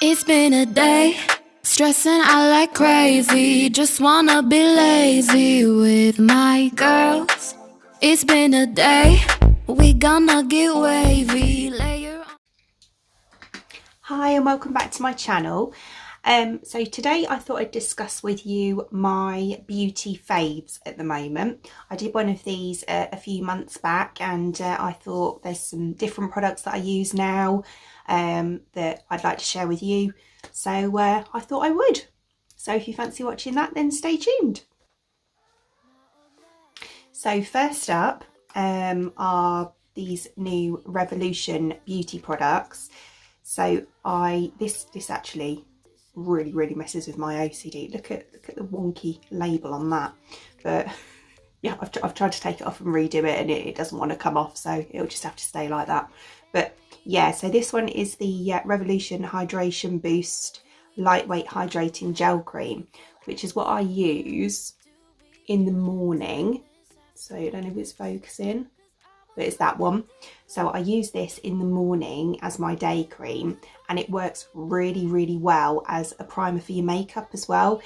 It's been a day, stressing out like crazy. Just wanna be lazy with my girls. It's been a day, we gonna get wavy. Hi and welcome back to my channel. So today I thought I'd discuss with you my beauty faves at the moment. I did one of these a few months back, and I thought there's some different products that I use now that I'd like to share with you. So I thought I would. So if you fancy watching that, then stay tuned. So first up are these new Revolution beauty products. So this actually really messes with my OCD. Look at the wonky label on that. But yeah, I've tried to take it off and redo it, and it doesn't want to come off, so it'll just have to stay like that. But yeah, so this one is the Revolution Hydration Boost Lightweight Hydrating Gel Cream, which is what I use in the morning. So I don't know if it's focusing, but it's that one. So I use this in the morning as my day cream, and it works really well as a primer for your makeup as well.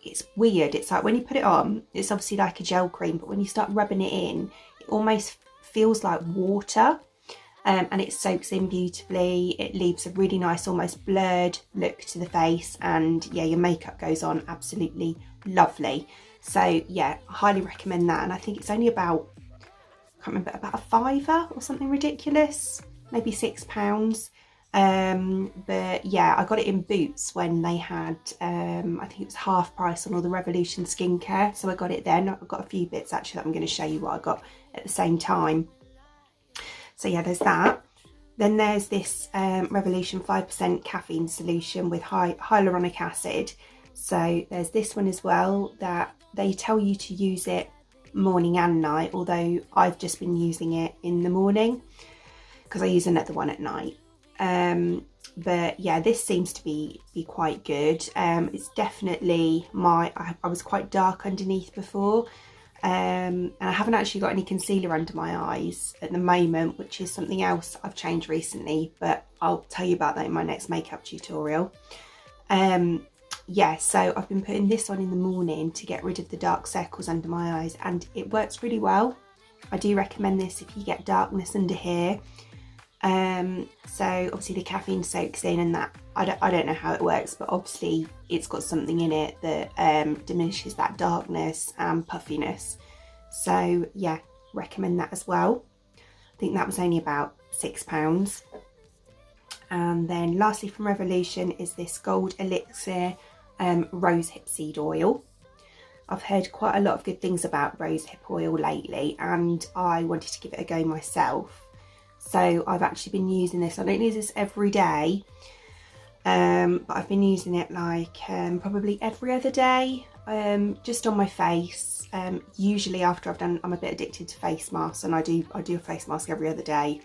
It's weird, it's like when you put it on, it's obviously like a gel cream, but when you start rubbing it in, it almost feels like water, and it soaks in beautifully. It leaves a really nice, almost blurred look to the face, and yeah, your makeup goes on absolutely lovely. So yeah, I highly recommend that, and I think it's only about, I can't remember, about a £5 or something ridiculous, maybe £6. But yeah, I got it in Boots when they had, I think it was half price on all the Revolution skincare. So I got it then. I've got a few bits actually that I'm going to show you what I got at the same time. So yeah, there's that. Then there's this Revolution 5% caffeine solution with hyaluronic acid. So there's this one as well that they tell you to use it morning and night, although I've just been using it in the morning because I use another one at night. But yeah, this seems to be quite good. It's definitely I was quite dark underneath before, and I haven't actually got any concealer under my eyes at the moment, which is something else I've changed recently, but I'll tell you about that in my next makeup tutorial. Yeah, so I've been putting this on in the morning to get rid of the dark circles under my eyes, and it works really well. I do recommend this if you get darkness under here. So obviously the caffeine soaks in, and that I don't know how it works, but obviously it's got something in it that diminishes that darkness and puffiness. So yeah, recommend that as well. I think that was only about £6. And then lastly from Revolution is this Gold Elixir Rosehip seed oil. I've heard quite a lot of good things about rosehip oil lately, and I wanted to give it a go myself. So I've actually been using this. I don't use this every day, but I've been using it like probably every other day, just on my face. Usually after I'm a bit addicted to face masks, and I do a face mask every other day.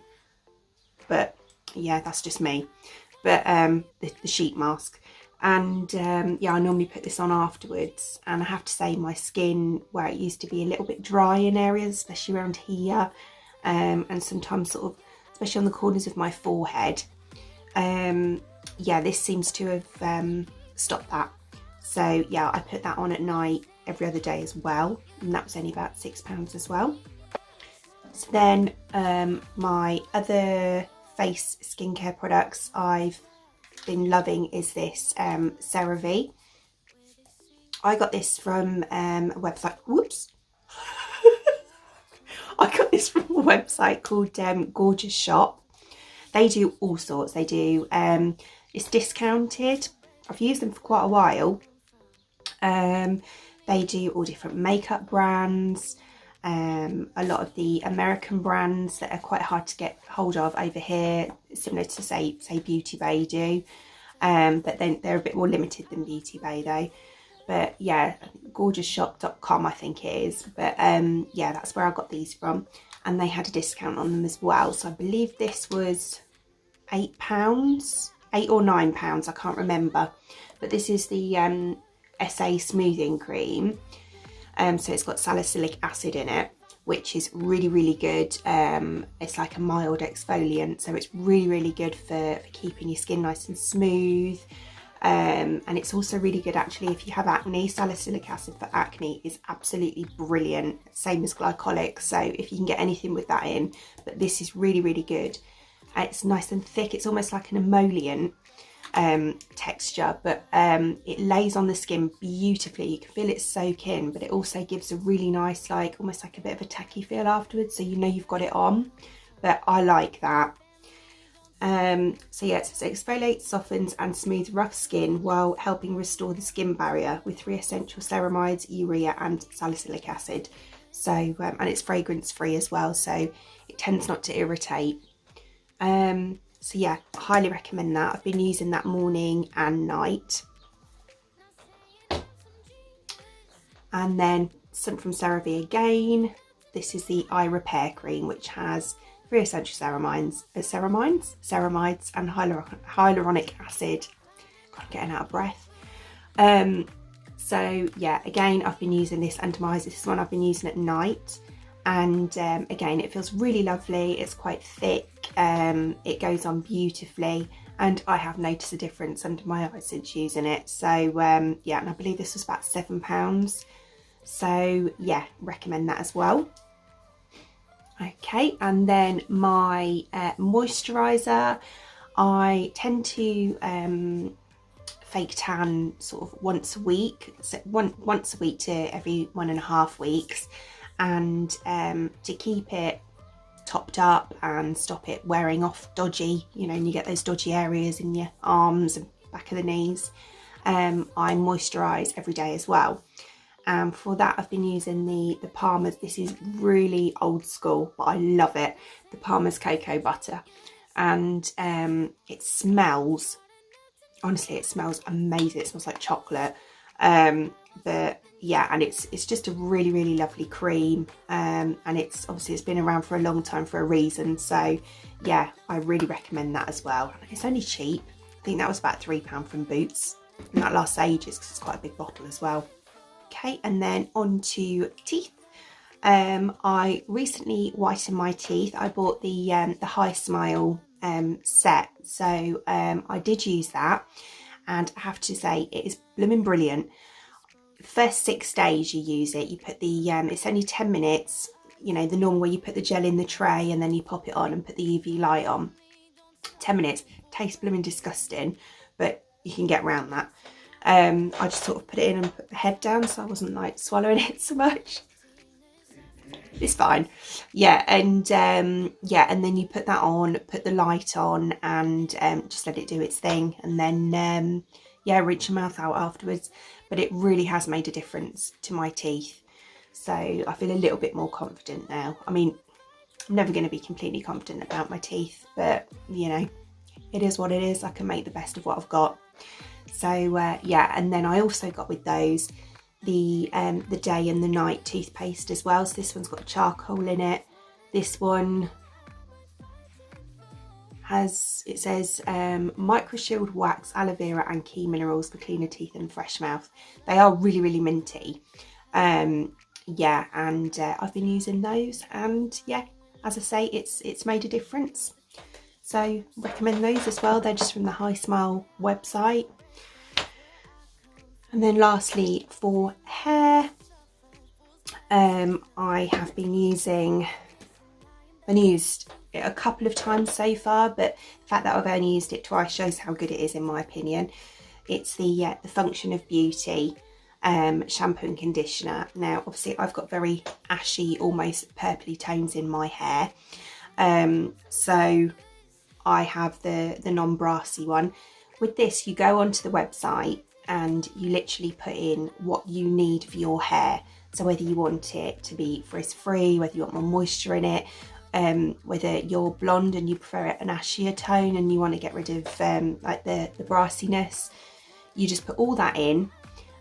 But yeah, that's just me. But the sheet mask. And yeah, I normally put this on afterwards, and I have to say my skin, where it used to be a little bit dry in areas, especially around here, and sometimes sort of especially on the corners of my forehead, yeah, this seems to have stopped that. So yeah, I put that on at night every other day as well, and that was only about £6 as well. So then my other face skincare products I've been loving is this CeraVe. I got this from a website, whoops. I got this from a website called Gorgeous Shop. They do all sorts. They do, it's discounted. I've used them for quite a while. They do all different makeup brands, a lot of the American brands that are quite hard to get hold of over here, similar to say Beauty Bay do, but then they're a bit more limited than Beauty Bay though. But yeah, gorgeousshop.com I think it is. But yeah, that's where I got these from, and they had a discount on them as well. So I believe this was £8, £8 or £9, I can't remember. But this is the SA smoothing cream. So it's got salicylic acid in it. which is really, really good. It's like a mild exfoliant, so it's really, really good for keeping your skin nice and smooth. And it's also really good actually if you have acne. Salicylic acid for acne is absolutely brilliant, same as glycolic, so if you can get anything with that in, but this is really, really good. It's nice and thick, it's almost like an emollient texture, but it lays on the skin beautifully. You can feel it soak in, but it also gives a really nice, like almost like a bit of a tacky feel afterwards, so you know you've got it on. But I like that. So yeah, it says exfoliates, softens and smooths rough skin while helping restore the skin barrier with 3 essential ceramides, urea and salicylic acid. So and it's fragrance free as well, so it tends not to irritate. So yeah, I highly recommend that. I've been using that morning and night. And then something from CeraVe again. This is the eye repair cream, which has 3 essential ceramides and hyaluronic acid. God, I'm getting out of breath. So yeah, again, I've been using this under my eyes. This is one I've been using at night. And again, it feels really lovely. It's quite thick. It goes on beautifully, and I have noticed a difference under my eyes since using it. So yeah, and I believe this was about £7. So yeah, recommend that as well. Okay, and then my moisturiser, I tend to fake tan sort of once a week, so once a week to every 1.5 weeks, and to keep it topped up and stop it wearing off dodgy, you know, and you get those dodgy areas in your arms and back of the knees, I moisturise every day as well. And for that I've been using the Palmer's, this is really old school but I love it, the Palmer's cocoa butter, and it smells, honestly it smells amazing, it smells like chocolate, but yeah, and it's just a really, really lovely cream, and it's obviously it's been around for a long time for a reason, so yeah, I really recommend that as well. And it's only cheap, I think that was about £3 from Boots, and that lasts ages because it's quite a big bottle as well. Okay, and then on to teeth. I recently whitened my teeth. I bought the HiSmile set, so I did use that, and I have to say it is blooming brilliant. First 6 days you use it, you put the it's only 10 minutes, you know, the normal way you put the gel in the tray and then you pop it on and put the UV light on. 10 minutes, tastes blooming disgusting, but you can get around that. I just sort of put it in and put the head down so I wasn't like swallowing it so much. It's fine. Yeah, and yeah, and then you put that on, put the light on, and just let it do its thing, and then yeah, rinse your mouth out afterwards. But it really has made a difference to my teeth, so I feel a little bit more confident now. I mean, I'm never going to be completely confident about my teeth, but you know, it is what it is. I can make the best of what I've got. So yeah, and then I also got with those the day and the night toothpaste as well. So this one's got charcoal in it. This one has, it says microshield wax, aloe vera and key minerals for cleaner teeth and fresh mouth. They are really, really minty. Yeah, and I've been using those, and yeah, as I say, it's made a difference. So recommend those as well. They're just from the HiSmile website. And then lastly, for hair, I have been used it a couple of times so far, but the fact that I've only used it twice shows how good it is in my opinion. It's the Function of Beauty shampoo and conditioner. Now obviously I've got very ashy, almost purpley tones in my hair, so I have the non-brassy one. With this, you go onto the website and you literally put in what you need for your hair. So whether you want it to be frizz-free, whether you want more moisture in it, whether you're blonde and you prefer an ashier tone and you want to get rid of like the brassiness, you just put all that in.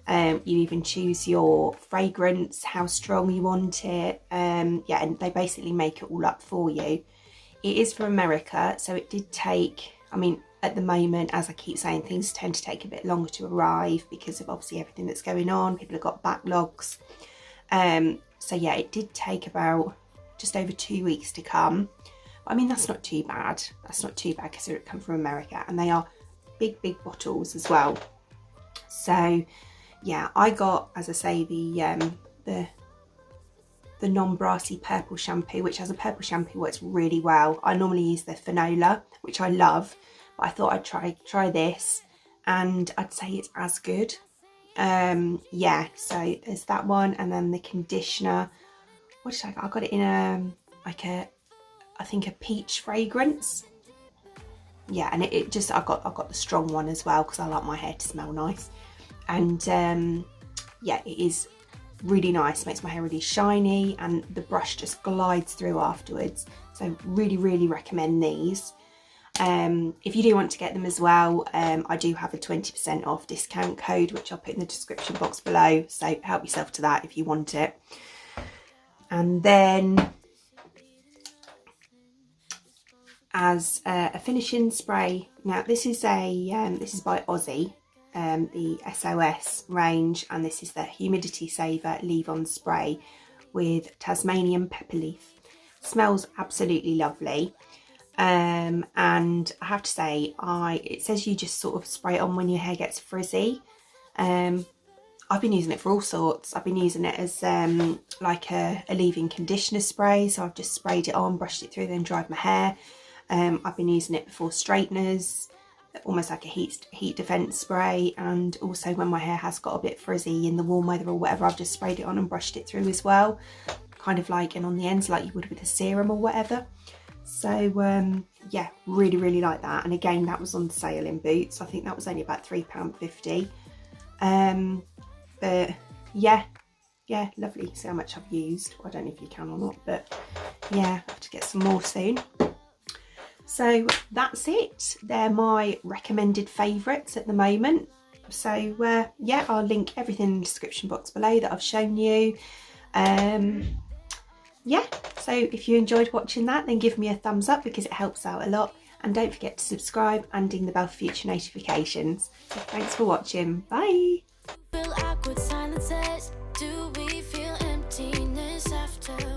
You even choose your fragrance, how strong you want it, yeah, and they basically make it all up for you. It is from America, so it did take, I mean, at the moment, as I keep saying, things tend to take a bit longer to arrive because of obviously everything that's going on. People have got backlogs. So yeah, it did take about just over 2 weeks to come. I mean, that's not too bad. That's not too bad because it come from America, and they are big bottles as well. So yeah, I got, as I say, the non-brassy purple shampoo, which as a purple shampoo works really well. I normally use the Finola, which I love, but I thought I'd try this, and I'd say it's as good. Yeah, so there's that one, and then the conditioner. What did I got? I got it in like a, I think a peach fragrance. Yeah, and it just, I got the strong one as well because I like my hair to smell nice. And yeah, it is really nice, makes my hair really shiny, and the brush just glides through afterwards. So really recommend these. If you do want to get them as well, I do have a 20% off discount code, which I'll put in the description box below, so help yourself to that if you want it. And then as a finishing spray, now this is by Aussie, the SOS range, and this is the Humidity Saver Leave-On Spray with Tasmanian pepper leaf. Smells absolutely lovely. And I have to say, it says you just sort of spray it on when your hair gets frizzy. I've been using it for all sorts. I've been using it as like a leave-in conditioner spray, so I've just sprayed it on, brushed it through, then dried my hair. I've been using it before straighteners, almost like a heat defense spray, and also when my hair has got a bit frizzy in the warm weather or whatever, I've just sprayed it on and brushed it through as well, kind of like, and on the ends like you would with a serum or whatever. So yeah, really like that. And again, that was on sale in Boots. I think that was only about £3.50. But yeah, lovely. See how much I've used. I don't know if you can or not, but yeah, I have to get some more soon. So that's it. They're my recommended favourites at the moment. So yeah, I'll link everything in the description box below that I've shown you. Yeah, so if you enjoyed watching that, then give me a thumbs up because it helps out a lot. And don't forget to subscribe and ding the bell for future notifications. So thanks for watching. Bye. Feel awkward silences. Do we feel emptiness after?